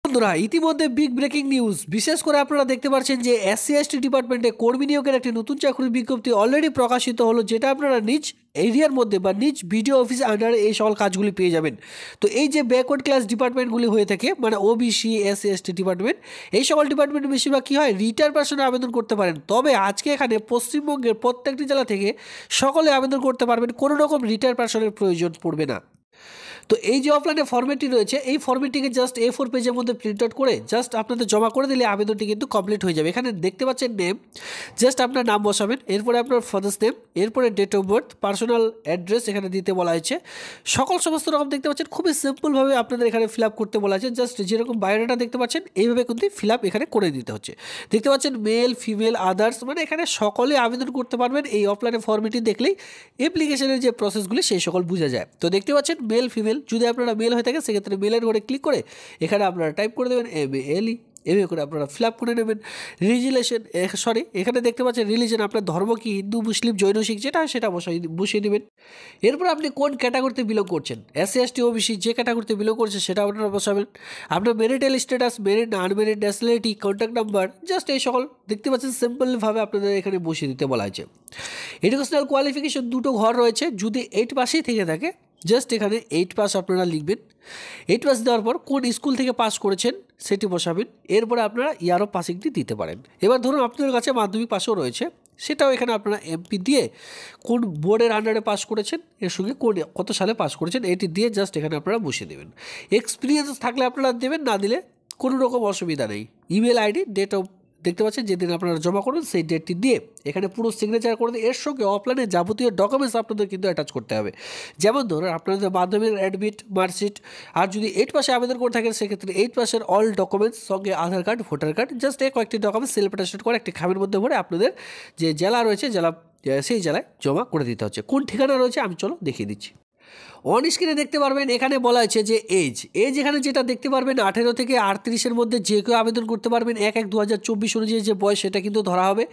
বন্ধুরা ইতিমধ্যে big breaking news, বিশেষ করে আপনারা দেখতে পাচ্ছেন যে এসসি এসটি ডিপার্টমেন্টে কর্মী নিয়োগের একটি নতুন চাকরির বিজ্ঞপ্তি অলরেডি প্রকাশিত হলো, যেটা আপনারা নিজ এরিয়ার মধ্যে বা নিজ বিডিও অফিস আন্ডারে এই সকল কাজগুলি পেয়ে যাবেন। তো এই যে ব্যাকওয়ার্ড ক্লাস ডিপার্টমেন্টগুলি হয়ে থাকে, মানে ওবিসি এসসি এসটি ডিপার্টমেন্ট, এই সকল ডিপার্টমেন্টে বেশিরভাগ কী হয়, রিটায়ার পার্সনে আবেদন করতে পারেন। তবে আজকে এখানে পশ্চিমবঙ্গের প্রত্যেকটি জেলা থেকে সকলে আবেদন করতে পারবেন, কোনো রকম রিটায়ার পার্সনের প্রয়োজন পড়বে না। তো এই যে অফলাইনে ফর্মেটটি রয়েছে, এই ফর্মেটটিকে জাস্ট A4 পেজের মধ্যে প্রিন্ট আউট করে জাস্ট আপনাদের জমা করে দিলে আবেদনটি কিন্তু কমপ্লিট হয়ে যাবে। এখানে দেখতে পাচ্ছেন নেম, জাস্ট আপনার নাম বসাবেন, এরপরে আপনার ফাদার্স নেম, এরপরে date of birth, personal address এখানে দিতে বলা হয়েছে। সমস্ত রকম দেখতে পাচ্ছেন, খুবই সিম্পলভাবে আপনাদের এখানে ফিল আপ করতে বলা আছে। জাস্ট যেরকম বায়োডাটা দেখতে পাচ্ছেন এইভাবে কিন্তু ফিল আপ এখানে করে দিতে হচ্ছে। দেখতে পাচ্ছেন মেল ফিমেল আদার্স, মানে এখানে সকলে আবেদন করতে পারবেন। এই অফলাইনে ফর্মেটটি দেখলেই অ্যাপ্লিকেশনের যে প্রসেসগুলি সেই সকল বোঝা যায়। তো দেখতে পাচ্ছেন মেল ফিমেল, যদি আপনারা মেল হয়ে থাকে সেক্ষেত্রে মেলের ঘরে ক্লিক করে এখানে আপনারা টাইপ করে দেবেন MALE, এভাবে করে আপনারা ফিল আপ করে নেবেন। এখানে দেখতে পাচ্ছেন রিলিজন, আপনার ধর্ম কি, হিন্দু মুসলিম জৈন শিখ, যেটা হয় সেটা বসিয়ে নেবেন। এরপর আপনি কোন ক্যাটাগরিতে বিলং করছেন, এসসি এসটি ওবিসি যে ক্যাটাগরিতে বিলং করছে সেটা আপনারা বসাবেন। আপনার মেরিটাল স্ট্যাটাস, মেরিট না unmarried, nationality, contact number, just এই সকল দেখতে পাচ্ছেন সিম্পলভাবে আপনাদের এখানে বসিয়ে দিতে বলা হয়েছে। এডুকেশনাল কোয়ালিফিকেশন দুটো ঘর রয়েছে, যদি 8 পাসেই থেকে থাকে জাস্ট এখানে 8 পাস আপনারা লিখবেন। 8 পাস দেওয়ার পর কোন স্কুল থেকে পাস করেছেন সেটি বসাবেন। এরপরে আপনারা ইয়ার অফ পাসিংটি দিতে পারেন। এবার ধরুন আপনাদের কাছে মাধ্যমিক পাসও রয়েছে, সেটাও এখানে আপনারা MP দিয়ে কোন বোর্ডের আন্ডারে পাস করেছেন, এর সঙ্গে কত সালে পাস করেছেন এটি দিয়ে জাস্ট এখানে আপনারা বসিয়ে দেবেন। এক্সপিরিয়েন্স থাকলে আপনারা দেবেন, না দিলে কোনো রকম অসুবিধা নেই। ইমেল আইডি, ডেট অফ দেখতে পাচ্ছেন যেদিন আপনারা জমা করবেন সেই ডেটটি দিয়ে এখানে পুরো সিগনেচার করে দিয়ে এর সঙ্গে অফলাইনে যাবতীয় ডকুমেন্টস আপনাদের কিন্তু অ্যাটাচ করতে হবে। যেমন ধরুন আপনাদের মাধ্যমিক অ্যাডমিট, মার্কশিট, আর যদি 8 পাসে আবেদন করে থাকেন সেক্ষেত্রে 8 পাসের অল ডকুমেন্টস, সঙ্গে আধার কার্ড, ভোটার কার্ড, জাস্ট এই কয়েকটি ডকুমেন্টস সেলফ অ্যাটাস্টেড করে একটি খামের মধ্যে ভরে আপনাদের যে জেলা রয়েছে সেই জেলায় জমা করে দিতে হচ্ছে। কোন ঠিকানা রয়েছে আমি চলো দেখিয়ে দিচ্ছি। অন স্ক্রিনে দেখতে পারবেন এখানে বলা হয়েছে যে এজ এখানে যেটা দেখতে পারবেন 18 থেকে 38-এর মধ্যে যে কেউ আবেদন করতে পারবেন। 1/1/2024 অনুযায়ী যে বয়স সেটা কিন্তু ধরা হবে।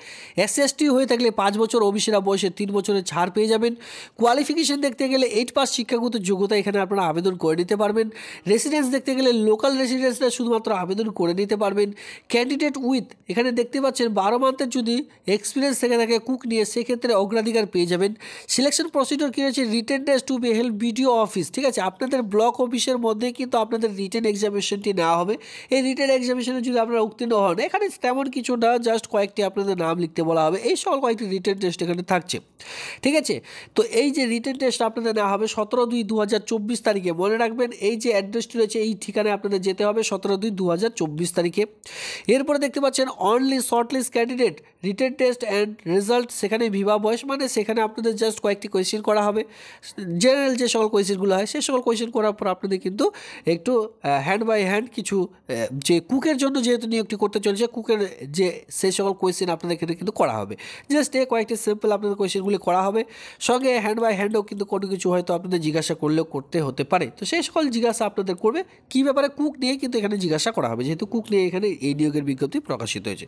এসসি এসটি হয়ে থাকলে 5 বছর, ওবিসিরা বয়সে 3 বছরের ছাড় পেয়ে যাবেন। কোয়ালিফিকেশন দেখতে গেলে 8 পাস শিক্ষাগত যোগ্যতা এখানে আপনারা আবেদন করে নিতে পারবেন। রেসিডেন্স দেখতে গেলে লোকাল রেসিডেন্সরা শুধুমাত্র আবেদন করে নিতে পারবেন। ক্যান্ডিডেট উইথ এখানে দেখতে পাচ্ছেন 12 মান্থের যদি এক্সপিরিয়েন্স থেকে থাকে কুক নিয়ে, সেক্ষেত্রে অগ্রাধিকার পেয়ে যাবেন। সিলেকশন প্রসিডিওর কী রয়েছে, written test to be held BDO office, ঠিক আছে, আপনাদের ব্লক অফিসের মধ্যে কিন্তু আপনাদের রিটেন এক্সামিনেশনটি নেওয়া হবে। এই রিটেন এক্সামিনেশনে যদি আপনারা উত্তীর্ণ হন, এখানে তেমন কিছু না, জাস্ট কয়েকটি আপনাদের নাম লিখতে বলা হবে। এই সকল কয়েকটি রিটেন টেস্ট এখানে থাকছে, ঠিক আছে। তো এই যে রিটেন টেস্ট আপনাদের নেওয়া হবে 17/2/2024 তারিখে। মনে রাখবেন এই যে অ্যাড্রেসটি রয়েছে এই ঠিকানায় আপনাদের যেতে হবে 17/2/2024 তারিখে। এরপরে দেখতে পাচ্ছেন only shortlist candidate written test and result, সেখানে ভিভা বয়স, মানে সেখানে আপনাদের জাস্ট কয়েকটি কোয়েশ্চেন করা হবে। জেনারেল যে সকল কোয়েশ্চেনগুলো হয় সেই সকল কোয়েশ্চেন করার পর আপনাদের কিন্তু একটু হ্যান্ড বাই হ্যান্ড কিছু যে কুকের জন্য যেহেতু নিয়োগটি করতে চলেছে, কুকের যে সেই সকল কোয়েশ্চেন আপনাদের এখানে কিন্তু করা হবে। জাস্ট কয়েকটি সিম্পল আপনাদের কোয়েশ্চেনগুলি করা হবে, সঙ্গে হ্যান্ড বাই হ্যান্ডও কিন্তু কোনো কিছু হয়তো আপনাদের জিজ্ঞাসা করলেও করতে হতে পারে। তো সেই সকল জিজ্ঞাসা আপনাদের করবে কী ব্যাপারে, কুক নিয়ে কিন্তু এখানে জিজ্ঞাসা করা হবে, যেহেতু কুক নিয়ে এখানে এই নিয়োগের বিজ্ঞপ্তি প্রকাশিত হয়েছে।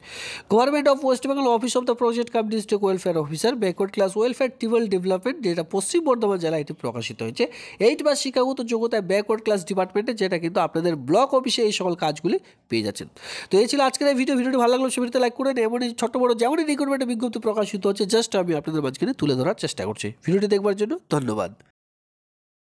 Government of West Bengal, office of the project come district welfare officer, backward class welfare ট্রিবাল development, যেটা পশ্চিম বর্ধমান জেলায় এটি প্রকাশিত হয়েছে। 8 পাস শিক্ষাগত যোগ্যতায় ব্যাকওয়ার্ড ক্লাস ডিপার্টমেন্টে, যেটা কিন্তু আপনাদের ব্লক অফিসে এই সকল কাজগুলি পেয়ে যাচ্ছেন। তো এই ছিল আজকের এই ভিডিওটি ভালো লাগলো সেভিডিওতে লাইক করে এমনই ছোট বড় যেমনই রিক্রুটমেন্টের বিজ্ঞপ্তি প্রকাশিত হচ্ছে জাস্ট আমি আপনাদের মাঝখানে তুলে ধরার চেষ্টা করছি। ভিডিওটি দেখবার জন্য ধন্যবাদ।